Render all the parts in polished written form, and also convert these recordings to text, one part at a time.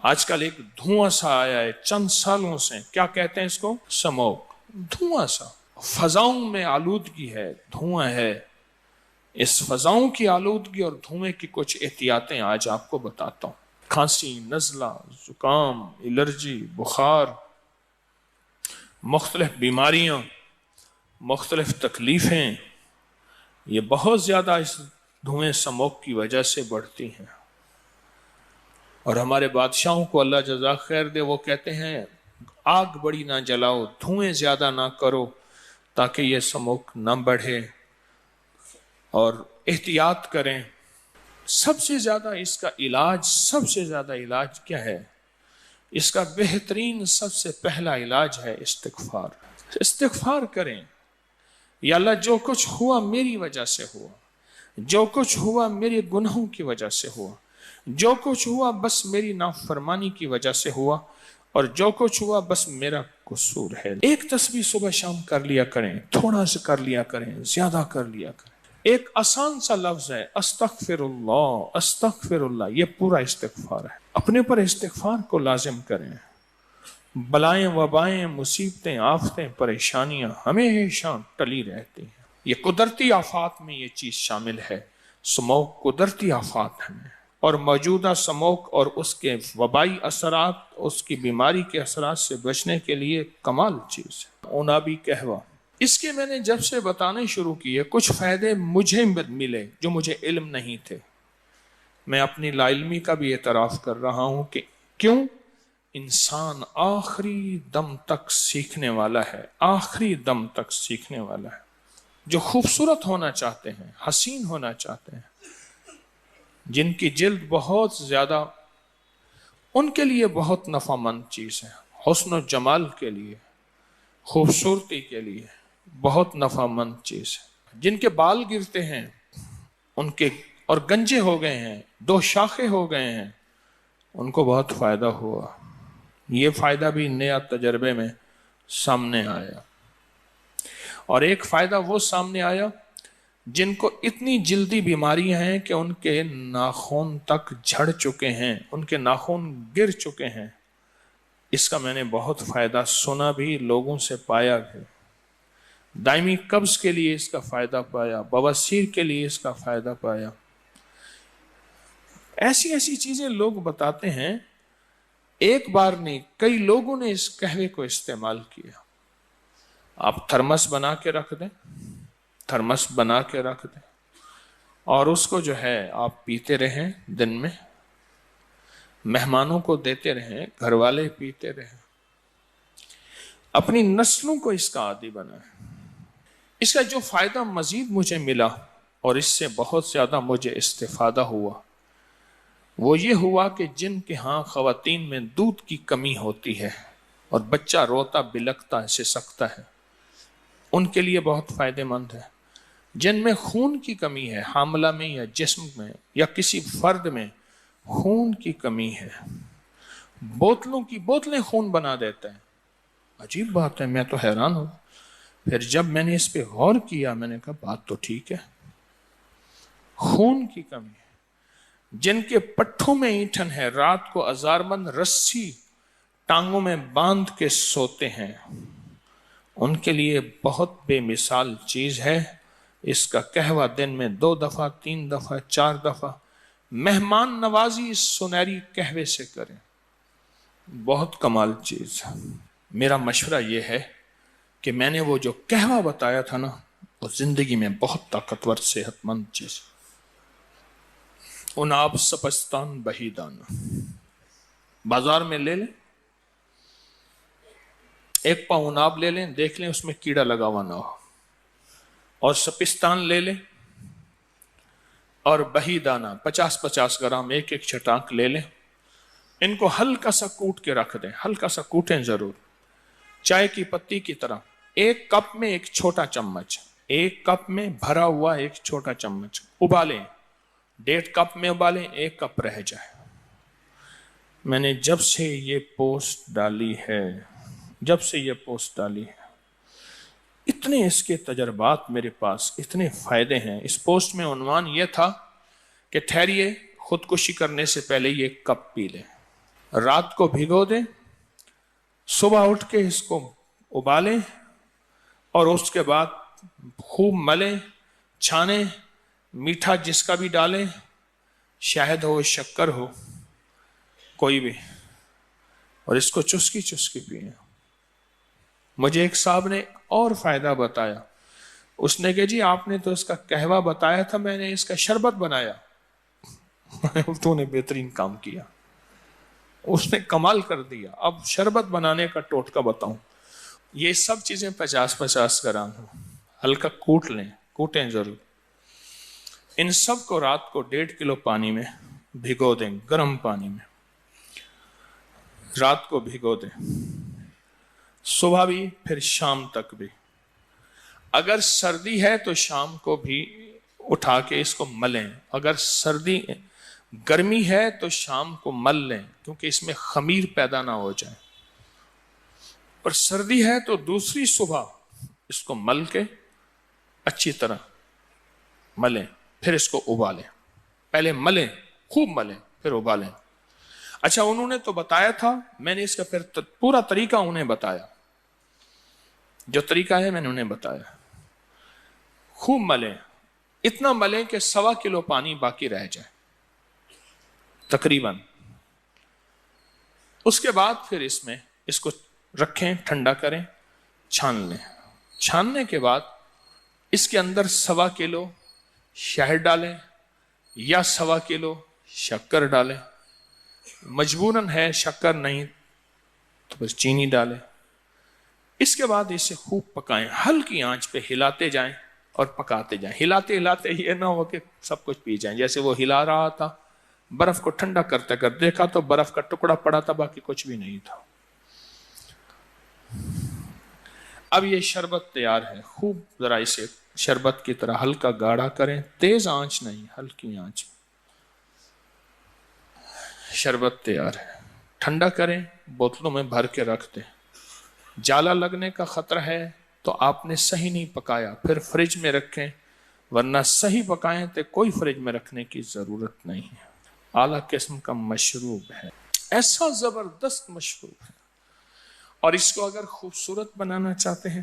آج کل ایک دھواں سا آیا ہے چند سالوں سے، کیا کہتے ہیں اس کو؟ سموک، دھواں سا، فضاؤں میں آلودگی ہے، دھواں ہے۔ اس فضاؤں کی آلودگی اور دھوئیں کی کچھ احتیاطیں آج آپ کو بتاتا ہوں۔ کھانسی، نزلہ، زکام، الرجی، بخار، مختلف بیماریاں، مختلف تکلیفیں، یہ بہت زیادہ اس دھوئیں سموک کی وجہ سے بڑھتی ہیں۔ اور ہمارے بادشاہوں کو اللہ جزاک خیر دے، وہ کہتے ہیں آگ بڑی نہ جلاؤ، دھوئیں زیادہ نہ کرو تاکہ یہ سموک نہ بڑھے، اور احتیاط کریں۔ سب سے زیادہ اس کا علاج، سب سے زیادہ علاج کیا ہے؟ اس کا بہترین سب سے پہلا علاج ہے استغفار۔ استغفار کریں، یا اللہ جو کچھ ہوا میری وجہ سے ہوا، جو کچھ ہوا میرے گناہوں کی وجہ سے ہوا، جو کچھ ہوا بس میری نافرمانی کی وجہ سے ہوا، اور جو کچھ ہوا بس میرا قصور ہے۔ ایک تسبیح صبح شام کر لیا کریں، تھوڑا سا کر لیا کریں، زیادہ کر لیا کریں۔ ایک آسان سا لفظ ہے استغفر اللہ، استغفر اللہ، یہ پورا استغفار ہے۔ اپنے پر استغفار کو لازم کریں۔ بلائیں، وبائیں، مصیبتیں، آفتیں، پریشانیاں ہمیشہ ٹلی رہتی ہیں۔ یہ قدرتی آفات میں یہ چیز شامل ہے۔ سموک قدرتی آفات ہیں، اور موجودہ سموک اور اس کے وبائی اثرات، اس کی بیماری کے اثرات سے بچنے کے لیے کمال چیز ہے۔ عنابی قہوہ، اس کے میں نے جب سے بتانے شروع کیے کچھ فائدے مجھے ملے جو مجھے علم نہیں تھے۔ میں اپنی لا علمی کا بھی اعتراف کر رہا ہوں کہ کیوں؟ انسان آخری دم تک سیکھنے والا ہے، آخری دم تک سیکھنے والا ہے۔ جو خوبصورت ہونا چاہتے ہیں، حسین ہونا چاہتے ہیں، جن کی جلد بہت زیادہ، ان کے لیے بہت نفع مند چیز ہے۔ حسن و جمال کے لیے، خوبصورتی کے لیے بہت نفع مند چیز ہے۔ جن کے بال گرتے ہیں ان کے اور گنجے ہو گئے ہیں، دو شاخیں ہو گئے ہیں، ان کو بہت فائدہ ہوا۔ یہ فائدہ بھی نیا تجربے میں سامنے آیا۔ اور ایک فائدہ وہ سامنے آیا جن کو اتنی جلدی بیماریاں ہیں کہ ان کے ناخن تک جھڑ چکے ہیں، ان کے ناخن گر چکے ہیں۔ اس کا میں نے بہت فائدہ سنا بھی، لوگوں سے پایا بھی۔ دائمی قبض کے لیے اس کا فائدہ پایا، بواسیر کے لیے اس کا فائدہ پایا۔ ایسی ایسی چیزیں لوگ بتاتے ہیں، ایک بار نہیں کئی لوگوں نے اس قہوے کو استعمال کیا۔ آپ تھرمس بنا کے رکھ دیں، تھرمس بنا کے رکھ دیں، اور اس کو جو ہے آپ پیتے رہیں، دن میں مہمانوں کو دیتے رہیں، گھر والے پیتے رہیں، اپنی نسلوں کو اس کا عادی بنائیں۔ اس کا جو فائدہ مزید مجھے ملا اور اس سے بہت زیادہ مجھے استفادہ ہوا، وہ یہ ہوا کہ جن کے ہاں خواتین میں دودھ کی کمی ہوتی ہے اور بچہ روتا بلکتا ہے، سسکتا ہے، ان کے لیے بہت فائدہ مند ہے۔ جن میں خون کی کمی ہے، حاملہ میں یا جسم میں یا کسی فرد میں خون کی کمی ہے، بوتلوں کی بوتلیں خون بنا دیتے ہیں۔ عجیب بات ہے، میں تو حیران ہوں۔ پھر جب میں نے اس پہ غور کیا، میں نے کہا بات تو ٹھیک ہے، خون کی کمی ہے۔ جن کے پٹھوں میں اینٹھن ہے، رات کو ازارمند رسی ٹانگوں میں باندھ کے سوتے ہیں، ان کے لیے بہت بے مثال چیز ہے۔ اس کا قہوہ دن میں 2 دفعہ، 3 دفعہ، 4 دفعہ مہمان نوازی اس سنہری قہوے سے کریں، بہت کمال چیز ہے۔ میرا مشورہ یہ ہے کہ میں نے وہ جو قہوہ بتایا تھا نا، وہ زندگی میں بہت طاقتور صحت مند چیز۔ عناب سپستان بہیدان، بازار میں لے لیں، ایک پاؤ عناب لے لیں، دیکھ لیں اس میں کیڑا لگا ہوا نہ ہو، اور سپستان لے لیں، اور بہی دانہ 50-50 گرام ایک ایک چھٹانک لے لیں۔ ان کو ہلکا سا کوٹ کے رکھ دیں، ہلکا سا کوٹیں ضرور، چائے کی پتی کی طرح۔ ایک کپ میں ایک چھوٹا چمچ، ایک کپ میں بھرا ہوا ایک چھوٹا چمچ ابالیں، 1.5 کپ میں ابالیں، 1 کپ رہ جائے۔ میں نے جب سے یہ پوسٹ ڈالی ہے، اتنے اس کے تجربات میرے پاس، اتنے فائدے ہیں۔ اس پوسٹ میں عنوان یہ تھا کہ ٹھہریے، خودکشی کرنے سے پہلے یہ کپ پی لیں۔ رات کو بھگو دیں، صبح اٹھ کے اس کو ابالیں اور اس کے بعد خوب ملیں، چھانیں، میٹھا جس کا بھی ڈالیں، شہد ہو شکر ہو کوئی بھی، اور اس کو چسکی چسکی پئیں۔ مجھے ایک صاحب نے اور فائدہ بتایا، اس نے کہ جی آپ نے تو اس کا قہوہ بتایا تھا، میں نے اس کا شربت بنایا۔ تو نے بہترین کام کیا، اس نے کمال کر دیا۔ اب شربت بنانے کا ٹوٹکا بتاؤں، یہ سب چیزیں 50-50 گرام ہوں، ہلکا کوٹ لیں، کوٹیں ضرور۔ ان سب کو رات کو 1.5 کلو پانی میں بھگو دیں، گرم پانی میں رات کو بھگو دیں، صبح بھی پھر شام تک بھی۔ اگر سردی ہے تو شام کو بھی اٹھا کے اس کو ملیں، اگر گرمی ہے تو شام کو مل لیں کیونکہ اس میں خمیر پیدا نہ ہو جائے، اور سردی ہے تو دوسری صبح اس کو مل کے اچھی طرح ملیں، پھر اس کو ابالیں۔ پہلے ملیں، خوب ملیں، پھر ابالیں۔ اچھا انہوں نے تو بتایا تھا، میں نے اس کا پھر پورا طریقہ انہیں بتایا، جو طریقہ ہے میں نے انہیں بتایا۔ خوب ملیں، اتنا ملیں کہ 1.25 کلو پانی باقی رہ جائے تقریباً۔ اس کے بعد پھر اس کو رکھیں، ٹھنڈا کریں، چھان لیں۔ چھاننے کے بعد اس کے اندر 1.25 کلو شہد ڈالیں یا 1.25 کلو شکر ڈالیں، مجبوراً ہے شکر نہیں تو بس چینی ڈالیں۔ اس کے بعد اسے خوب پکائیں، ہلکی آنچ پہ ہلاتے جائیں اور پکاتے جائیں۔ ہلاتے ہلاتے یہ نہ ہو کہ سب کچھ پی جائیں، جیسے وہ ہلا رہا تھا، برف کو ٹھنڈا کرتے کر دیکھا تو برف کا ٹکڑا پڑا تھا، باقی کچھ بھی نہیں تھا۔ اب یہ شربت تیار ہے، خوب ذرا اسے شربت کی طرح ہلکا گاڑھا کریں، تیز آنچ نہیں، ہلکی آنچ۔ شربت تیار ہے، ٹھنڈا کریں، بوتلوں میں بھر کے رکھ دیں۔ جالا لگنے کا خطرہ ہے تو آپ نے صحیح نہیں پکایا، پھر فریج میں رکھیں، ورنہ صحیح پکائیں تو کوئی فریج میں رکھنے کی ضرورت نہیں ہے۔ اعلیٰ قسم کا مشروب ہے، ایسا زبردست مشروب ہے، اور اس کو اگر خوبصورت بنانا چاہتے ہیں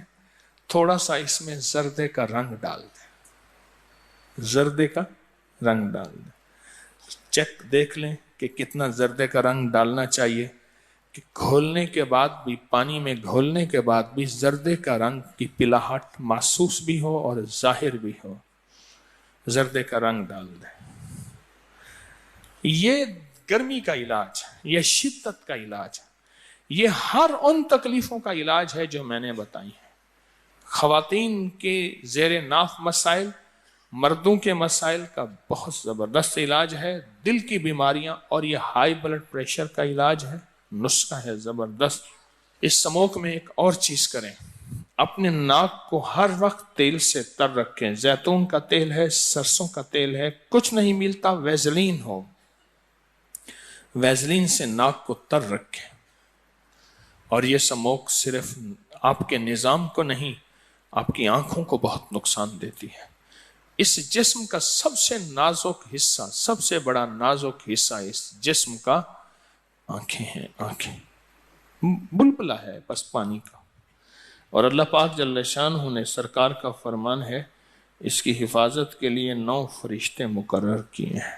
تھوڑا سا اس میں زردے کا رنگ ڈال دیں، زردے کا رنگ ڈال دیں۔ چیک دیکھ لیں کہ کتنا زردے کا رنگ ڈالنا چاہیے کہ گھولنے کے بعد بھی، پانی میں گھولنے کے بعد بھی زردے کا رنگ کی پلاہٹ محسوس بھی ہو اور ظاہر بھی ہو۔ زردے کا رنگ ڈال دیں۔ یہ گرمی کا علاج، یہ شدت کا علاج، یہ ہر ان تکلیفوں کا علاج ہے جو میں نے بتائی ہیں۔ خواتین کے زیر ناف مسائل، مردوں کے مسائل کا بہت زبردست علاج ہے۔ دل کی بیماریاں اور یہ ہائی بلڈ پریشر کا علاج ہے، نسخہ ہے زبردست۔ اس سموک میں ایک اور چیز کریں، اپنے ناک کو ہر وقت تیل سے تر رکھیں۔ زیتون کا تیل ہے، سرسوں کا تیل ہے، کچھ نہیں ملتا ویزلین ہو، ویزلین سے ناک کو تر رکھیں۔ اور یہ سموک صرف آپ کے نظام کو نہیں، آپ کی آنکھوں کو بہت نقصان دیتی ہے۔ اس جسم کا سب سے نازک حصہ، سب سے بڑا نازک حصہ اس جسم کا آنکھیں ہیں۔ آنکھیں بلبلہ ہے بس پانی کا، اور اللہ پاک جل شانہ نے سرکار کا فرمان ہے، اس کی حفاظت کے لیے 9 فرشتے مقرر کیے ہیں۔